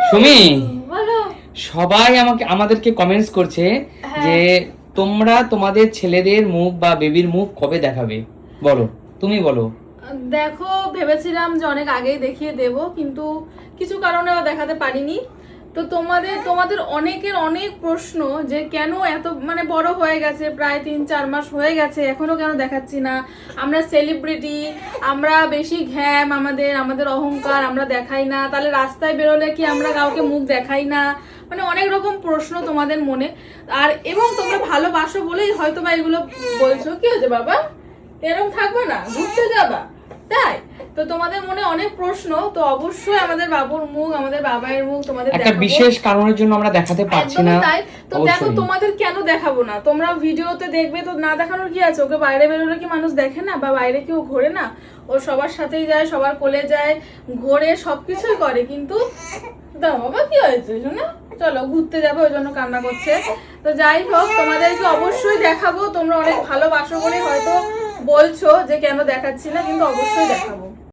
সুমি, সবাই আমাদেরকে কমেন্টস করছে যে তোমরা তোমাদের ছেলেদের মুখ বা বেবির মুখ কবে দেখাবে, বলো, তুমি বলো। দেখো, ভেবেছিলাম যে অনেক আগেই দেখিয়ে দেব, কিন্তু কিছু কারণে দেখাতে পারিনি। তো তোমাদের অনেকের অনেক প্রশ্ন যে কেন এত মানে বড় হয়ে গেছে, প্রায় 3-4 মাস হয়ে গেছে, এখনো কেন দেখাচ্ছি না। আমরা সেলিব্রিটি, আমরা বেশি ঘ্যাম, আমাদের অহংকার, আমরা দেখাই না, তাহলে রাস্তায় বেরোলে কি আমরা কাউকে মুখ দেখাই না? মানে অনেক রকম প্রশ্ন তোমাদের মনে। আর এবং তোমরা ভালোবাসো বলেই হয়তো বা এগুলো বলছো। কি হয়েছে বাবা, এরকম থাকবে না, ঘুরতে যাবা তাই? তো তোমাদের মনে অনেক প্রশ্ন, তো অবশ্যই আমাদের বাবুর মুখ, আমাদের বাবার মুখ তোমাদের একটা বিশেষ কারণের জন্য আমরা দেখাতে পারছি না। তাই তো দেখো, তোমাদের কেন দেখাবো না? তোমরা ভিডিওতে দেখবে, তো না দেখানোর কি আছে? ওকে বাইরে বেরোলে কি মানুষ দেখে না? বা বাইরে কেউ ঘোরে না? ও সবার সাথেই যায়, সবার কোলে যায়, ঘোরে, সবকিছুই করে, কিন্তু দাও বাবা, কি হয়েছে শোনা? চলো ঘুরতে যাবো, ওই জন্য কান্না করছে। তো যাই হোক, তোমাদেরকে অবশ্যই দেখাবো। তোমরা অনেক ভালোবাসো বলে হয়তো বলছো যে কেন দেখাচ্ছি না, কিন্তু অবশ্যই দেখাবো।